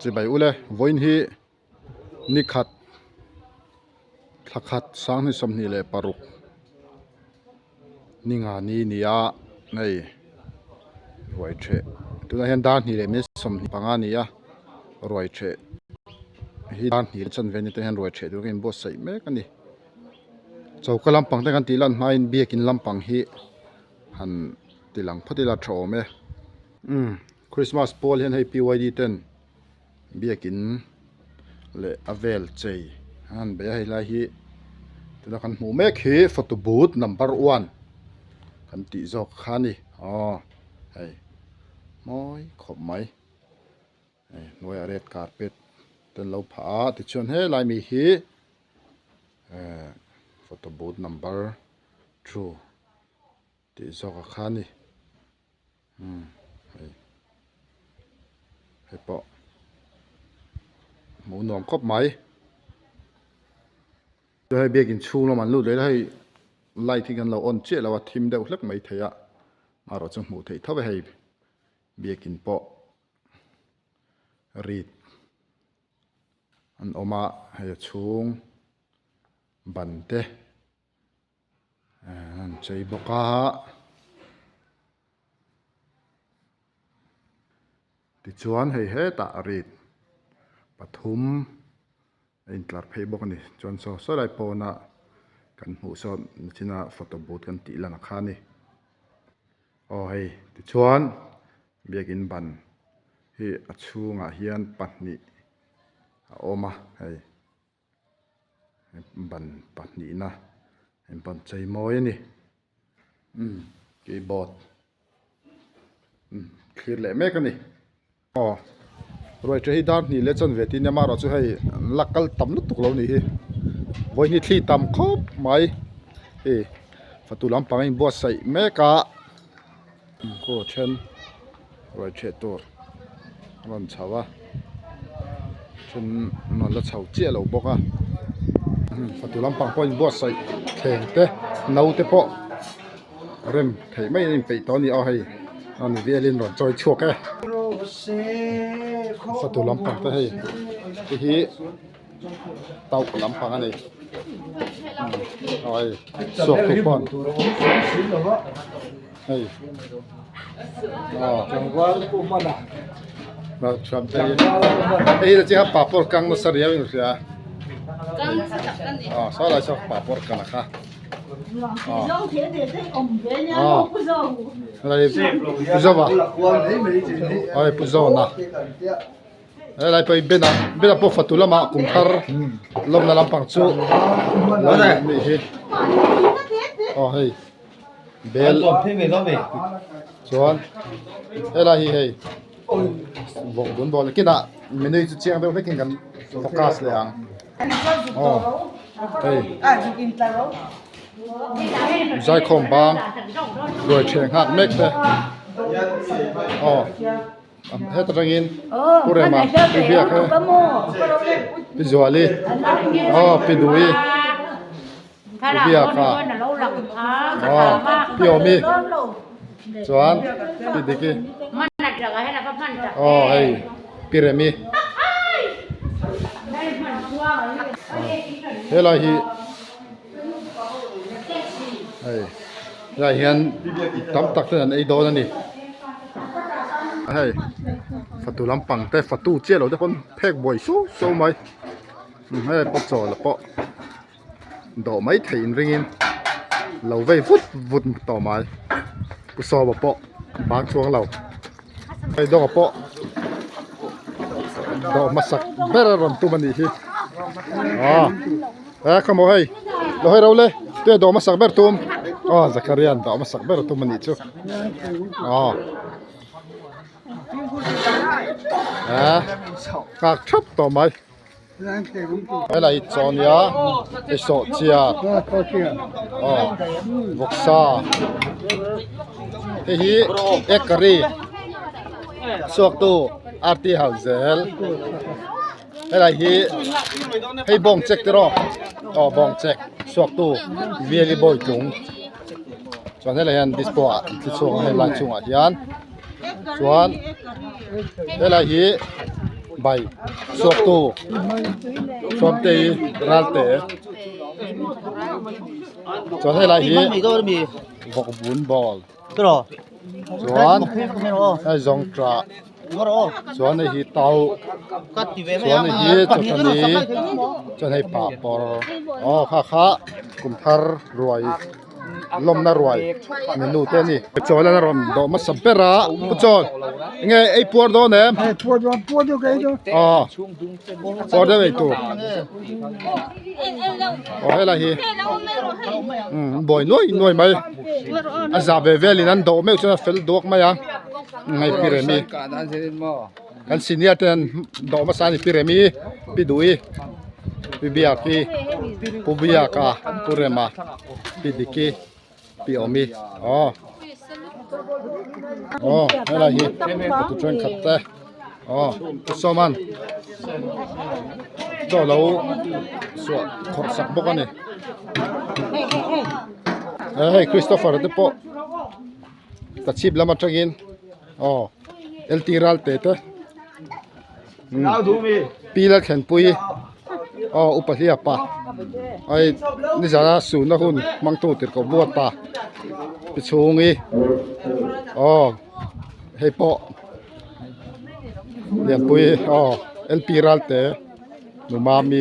จิบไปอุเลวันที่นิขัดทักขัดสร้างให้สมนิเลปารุกนิงานีนิยาในรวยเชตัวนั้นเห็นด้านนี้เลยมิสมนิปังานียารวยเชฮีด้านนี้ฉันเว้นนี่ตัวเห็นรวยเชตัวกินบัวใส่แม่กันนี่เจ้ากลำปังแต่กันตีลันไม่เบียกินลำปังฮีหันตีหลังพัดตีละโฉมคริสต์มาสโพลเห็นให้PYDเต้นเบียกินเลอเวลเจฮันเบียให้ลายฮีตัวนั้นกันหมูแม่เขยฟอตบูธนัมเบอร์วันกันตีจอกขานี่เฮ้ยมอยขบไหมหน่วยเรดการ์เป็ดเต้นเราผาติดชนให้ลายมีฮีฟอตบูธนัมเบอร์2ตีจอกขานี่ให้ปะหมูหนอมครบไหมจะให้เบียกินชูเรามันรูดเลยให้ไล่ที่กันเราอ่อนเจี๊ยเราว่าทิมเดียวเล็กไม่เทียมาเราจะหมูเทียเท่าไปให้เบียกินปะรีดอันออกมาให้ชูงบันเตใจบกาติดชวนให้ตารีดปฐุมอินทร์เพย์บอกนี่จนโซได้ปนะกันหูโซชินาฟอโต้บูธกันตีละนักขานี่ให้ติดชวนเบียกินบันให้อัดชูงเฮียนปัดนี่ออกมาให้บันปัดนี่นะให้บันใจมอยนี่กีบอร์ดคือแหละแม่กันนี่รวยจะให้ด้านนี้เล่นจนเวทีเนี่ยมาเราจะให้ลักกัลต่ำนุตุกเรานี่วันนี้ที่ต่ำครบไหมฟัตุลำปังอินบัวใส่แม่กะก็เช่นรวยเชตัวนอนเช้าฉันนอนแล้วเช้าเจี๊ยเราบอกฟัตุลำปังพออินบัวใส่แข็งเตะเนาเตะพอเริ่มไถไม่ได้ไปตอนนี้เอาให้นอนเวียลินหลอนจอยชั่วแกฟตุลำปังให้ที่เตากลำปังอะไรเอาไอ้สวกทุกคนจังหวะปุ๊บมันมาชมใจจะจีบปาปอร์กังนุสเรียวินุสยาสอะไรชอบปาปอร์กังนะคะอะไรปุจาวะปุจาวนะอะไรไปเบนะพอฟัตุลามาคุมทาร์ลมนาลำปังจูอะไรนี่เฮ้ยเบลชวนอะไรเฮ้ยบอกบุญบอกเลยกินอ่ะเมนูจุดเชียงเบลไม่กินกันโฟกัสเลยเฮ้ยใจคมบางโดยเชียงหักเม็กเลยเฮ็ดรังอินพูดอะไรมาพี่เบียร์พี่จวลีพี่ดุยพี่เบียร์ค่ะพี่โอมีจวนพี่ดิกี้เฮ้ยพี่เรมีเฮ้ยไรฮีไรเฮียนตั้มตักเท่านั้นไอ้โดนั่นนี่ฟัตุลำปังแต่ฟัตุเจี๊ยเราจะคนแพกบ่อยสู้ไหมให้ปกจอละปะดอกไม้ถิ่นริงินเราไปวุดต่อไม้กุศลปะบางช่วงเราไปดอกปะดอกมาสักเบอร์รันตุมันนี่ขโมยเราให้เราเลยตัวดอกมาสักเบอร์ตุมสักการยันดอกมาสักเบอร์ตุมันนี่ชูกากชับต่อไหมอะไรจอนี่ไอโซเจียวกซาที่เอกรีสวกตูอาร์ติฮาวเซลอะไรให้บองเช็คตรอบองเช็คสวกตูเวียลิบอยจุงส่วนอะไรยันดิสโพะที่ช่วงให้ลายจุงอาเฮียนส่วนอะไร ใบสวกตูสวมตีรัลเตส่วนให้ไรฮีวกบุญบอลส่วนให้จงตราส่วนให้ฮีเตาส่วนให้ฮีจุดนี้ส่วนให้ป่าปออ๋อข้ากุมทารรวยลมน่ารวยเมนูเท่านี้จอยแล้วนะรอมดอกมัสเปร่าปุ๊จอยไงไอ้ปวดโดนเนี่ยปวดอยู่ไงจ้ะอ๋อปวดได้ไหมตัวอ๋อให้ละฮีบ่อยน้อยไหมอาซาเบเวลินันดอกไม่ใช่เฟลดอกไหมยังไงพิเรมีกันซีเนียร์เต็นดอกมาสานพิเรมีปิดุยปิบิอากีปุบิอาคาปุเรมาปิดิกีปิโอมีอ๋อให้ละฮีตุจวนขัดเตะอ๋อตุสมันเจ้าเราสวดขอสักบอกกันนี่เฮ้ยคริสโตเฟอร์เดปโปตัดชิบแล้วมาทกินอ๋อเอลตีรัลเตะปีละแขนปุยอ๋ออุปเลียปะไอ้นี่จะสูนนะคุณมังตูติดกับบัวตาไปชงอีอ๋อให้ปอเลียนปุยอ๋อเอลปีรัลเตะนูมามี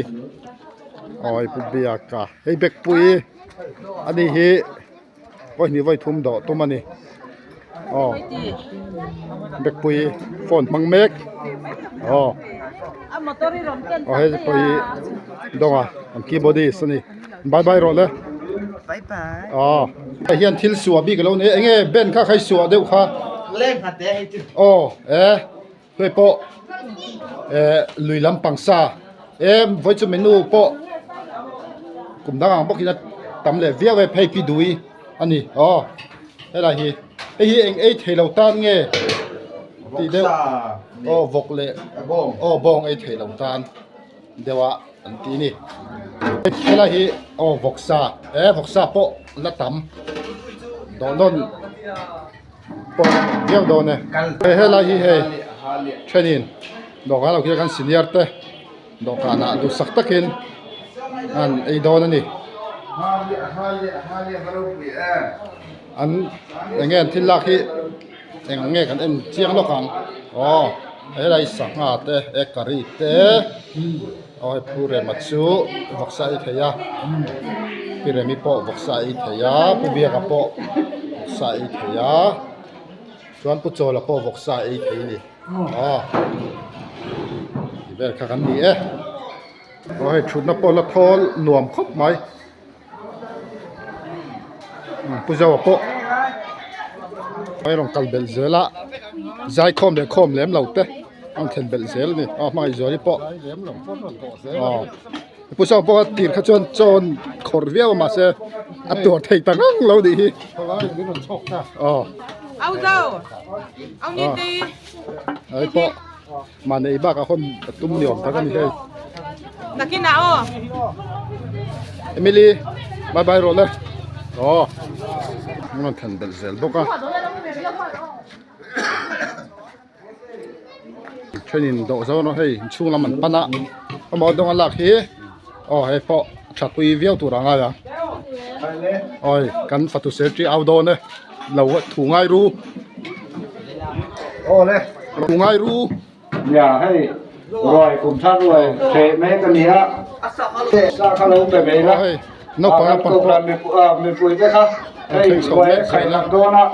อ๋อไอ้ปุบิอากาให้เบกปุยอันนี้เฮไว้นี่ไว้ทุ่มดอกตัวมันนี่อ๋อเบกปุยฝนมังเมกอ๋ออ๋อให้ปุยดองอ่ะอันคีย์บอร์ดสนี่บายรอเลยบายอ๋อไอ้เฮียนทิลสัวบีกันแล้วนี่เงี้ยเบนข้าใครสัวเดี๋ยวข้าเล่นหัดเตะอ๋อเฮ้ยปอลุยลำปังซาไว้จะเมนูปอกลุ่มดังบอกกินตำเล่เวียไว้ให้พี่ดุยอันนี้อ๋อให้ละฮีเองเทเลตันเงี้ยตีเดียวอ๋อวกเล่อ๋อบองเทเลตันเดี๋ยวอันที่นี่ให้ละฮีอ๋อวกซาวกซาปอละตำโดนปอเวียโดนเนี่ยให้ละฮีเชนินดอกเราคิดกันซีเนียร์เต้ดอกกันดูสักตะกินอันไอ้โดนนี่อันอย่างเงี้ยที่ลักที่อย่างเงี้ยกันเอ็นเชียงลูกขังอ๋อไอ้ไรสังหาเต้เอกรีเต้อ๋อไอ้ผู้เรมัตสุวักษาอิทยาพี่เรมิโปวักษาอิทยาผู้เบียกับโปวักษาอิทยาส่วนผู้โจละโปวักษาอิทยานี่อ๋อที่แบบข้ากันนี่โอ้ยชุดนับปอละทอลหน่วมครบไหมผู้เจ้าปอไม่ลองกัลเบลเซล่ะใจคอมเลี้ยมเราเต้อันเทนเบลเซลนี่อ๋อไม่จอนี่ปออ๋อผู้เจ้าปอตีนขจรจนขดเวียวมาเสียอัดตัวไทยตั้งเราดีอ๋อเอาเจ้าเอานี่ดีไอ้ปอมาในบ้านกับคนตุ้มเหนียวตั้งกันนี่เลยนักกินน้ำเอมิลี่บายโรเลยอ๋อมันทันเดลเซลบุกอ่ะเช่นนี้ดอกเจ้าเนาะให้ช่วงละมันปนะเอามาดองหลักเฮอ๋อให้ปอชักปุยเวียวตัวรังอะไรอ๋อกันฟัตุเซจีเอาโดนเนี่ยเราถูง่ายรู้โอ้เลยถูง่ายรู้อย่าให้รอยกลุ่มชาติรวยเทแม่กันเนี้ยสร้างขนมแบบนี้นะนกปลาปนปลามีปุ๋ยไหมครับให้รวยไข่หลักโดนะ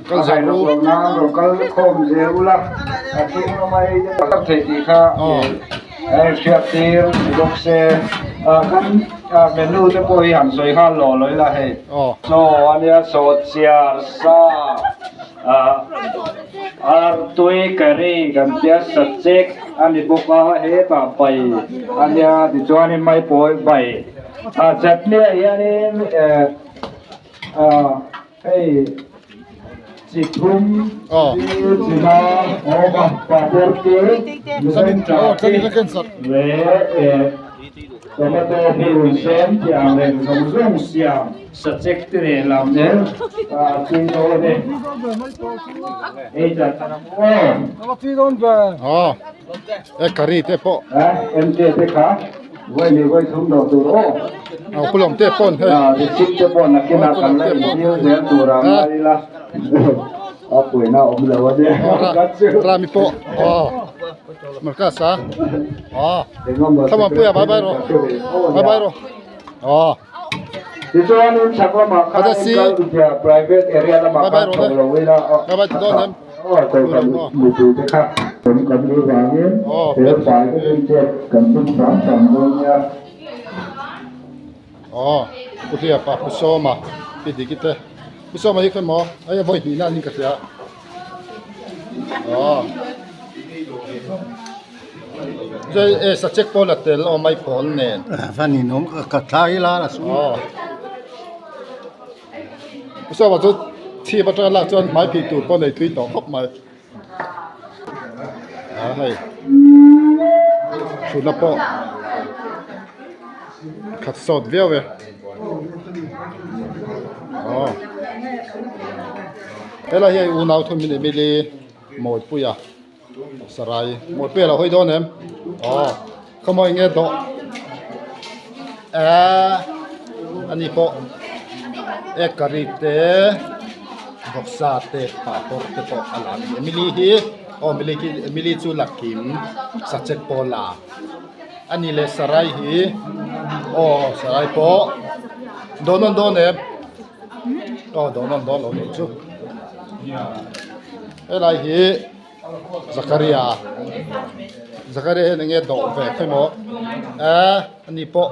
ก็จะรู้น้ำเราก็คมเสียรู้ละทิ้งทำไมจะเทดีค่ะเชียบตีลูกเสือกันเมนูจะปุ๋ยหันสวยข้าหล่อเลยละให้โซอันนี้โซเชียร์ซ่าตัวกรีกันเจ้าสัจเจกอันนี้บุกมาเฮปะไปอันนี้ที่จวนนี้ไม่ป่วยไปจัดเนี่ยยันนี้ให้จิตรุ่มจิมาโอ้ปะปะปะเกลือสันจ่อสันนี่ก็สัตว์เล่ tomato hirusen ti aren zong siam subject ne lam ne tin do ne e ja tanamo อ๋อเอ็กกะรีเตโป MT te kha voi ni voi thum do tu ro เอาคุลมเตปนเฮ้ย ti chip te pon na kina kan la ni ne tu ra mai la apo na om la wa de รามิโปอ๋อมันก็ซะอ๋อถ้ามันเปื่อยบายโรบายโรอ๋อ This one in Chakma private area la ma ka lo we la oh ko kan mu tu te khaผมกับรู้ว่าเนี่ยเดี๋ยวฝ่ายก็เป็นเจ็บกันทุกครั้งสามคนเนี่ย อ๋อกูเรียกปะผู้ชมอ่ะพี่ดิกิเตผู้ชมมาอีกคนหมอไอ้บ่อยนี่นั่นนี่ก็เสียอ๋อจะสักเช็คพอละเตลเอาไม่พอเนี่ย Fanny nom ka thai la la su อ๋อผู้ชมว่าจะที่ประตูละจนไม้ผิดตูดพอในtweet ต่อพบมาให้ชุดละปอขัดสดเวียวเว้ยอ๋อเฮ้ยเราเฮ้ยอูนาวทุ่มมิลลิหมดปุยอ่ะสลายหมดปุยเราเฮ้ยโดนเนี่ยอ๋อขโมยเงี้ยโตอันนี้ปอเอกกริเตบอกซาเตปาปอร์เตปออะไรมิลลิฮีoh miliki chu lakim sachet pola ani le sarai hi oh sarai po donon done oh donon don lo chu elai hi zakaria nge do ve khemo ani po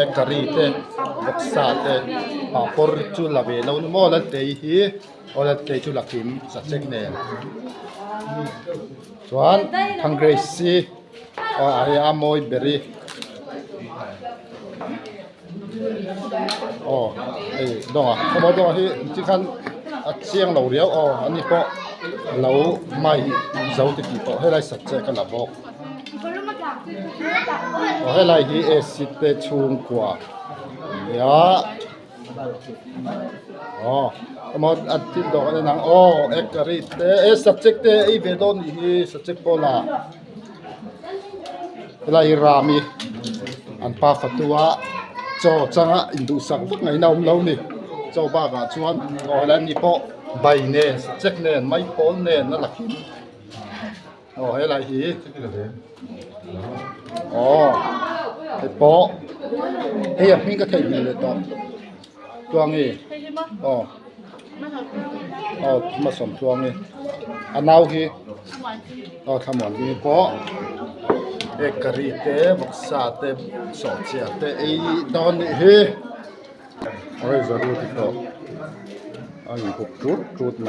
ekarite boksate papor chu lave lo mo la te hi ola te chu lakim sachet ne chuan thangreisi ai amoi beri ei donga komo donga hi chi khan a chiang lo riau ani po lo mai zau te ki po helai satche ka la bok helai hi acid te chung kwa ya mo atin do ka nang ekarit te subject te I vedon hi subject pola lai rami an pa fatua cho changa indu sak vuk ngai naum lo ni cho ba ga chuan lan ni po bai ne subject ne mai pol ne na lakin helai hi te po he a ping ka thai ni le to tuang niมาสมทวงนี่อันนาวคือทำหมอนนี่เพราะเอกรีเตบักษาเตสอดเสียเตไอ้ตอนนี้เฮ้ยจะรู้ที่เขาอันนี้พวกจุดไหม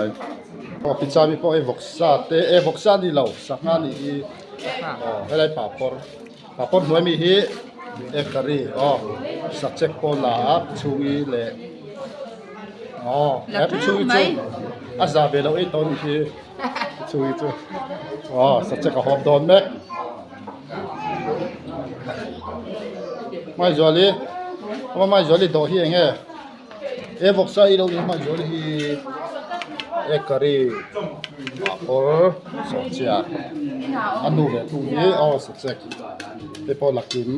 พอพิจารณาพอไอ้บักษาเตบักษานี่เราสักงานนี่ให้ได้ป่าปอร์หน่วยมีเฮเอกรีสักเช็คโพลาช่วยเลยแอปช่วยจุอาซาเบลเอาไอ้ตอนที่ช่วยจุสัจจะกับหอบโดนแม็กไม่จอลีว่าไม่จอลีตัวเฮียงเอฟอกไซเราเนี่ยไม่จอลีเอกรีโอ้สอดเสียอันนู้นเนี่ยทุกนี้สัจจะเดี๋ยวพอหลักกิน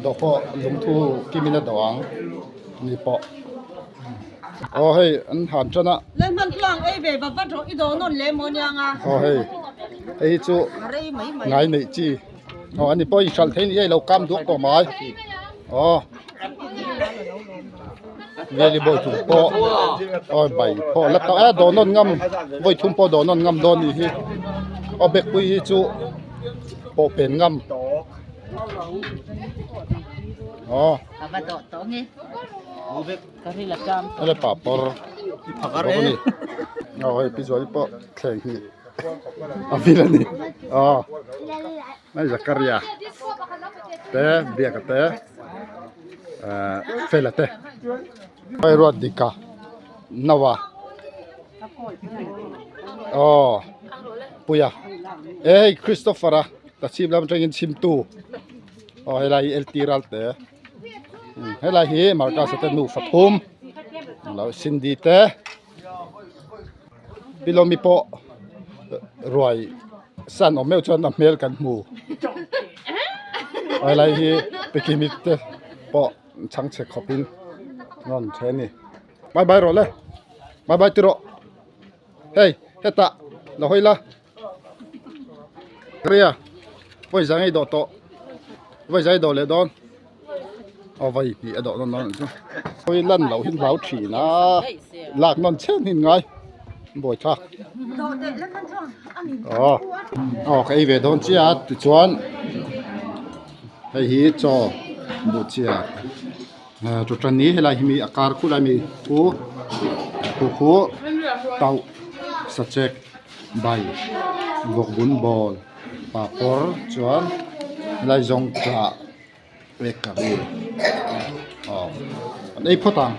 ดอกพอลงทุนกินมินาดวังนี่พอเฮ้ยอันหันจนะเล่นมันกลางไอ้เว็บบัตรอีโดนนเลมอนยังอ่ะเฮ้ยไอ้จูไงนี่จีอันนี้พออีกชั้นเท่านี้เรากำดุกต่อไม้เวลีบอยถุงปอใบพอแล้วก็โดนนงำบอยถุงปอโดนนงำโดนนี่ฮีเบกปุยจูปอเป็นงำapa to ngi ubek kari lakamอะไรป่าปอร์นี่เฮ้ยพี่จอยปอแข่งนี่ฟิลนี่นั่นจะกระยาเตะเบียกเตะเฟลเตะไปรถดิกานาวาปุยาคริสโตเฟอร์ตัดชิมแล้วมันจะยินชิมตู้ hay là el tiral te hay là hi marka sa te nu fathum lo sindi te pilomi po roi san o meu chon na mel kan mu hay là hi pekimit te po chang che khopin ngon the ni bye bye ro le bye bye tiro hey heta lo hoila Ria, voi sang ai do to. Voi sai do le don. O vai pi do non. Voi lan lau hin lau thi na. Lak non chen hin ngai. Boi tha. Cái về don chia tu chuan. Hei hi cho bu chia. Tu tran ni helai hi mi akar khu lai mi khu tau sa chek bai vok bun bol papor chuan lai zong ka vek ka ri anh ấy photang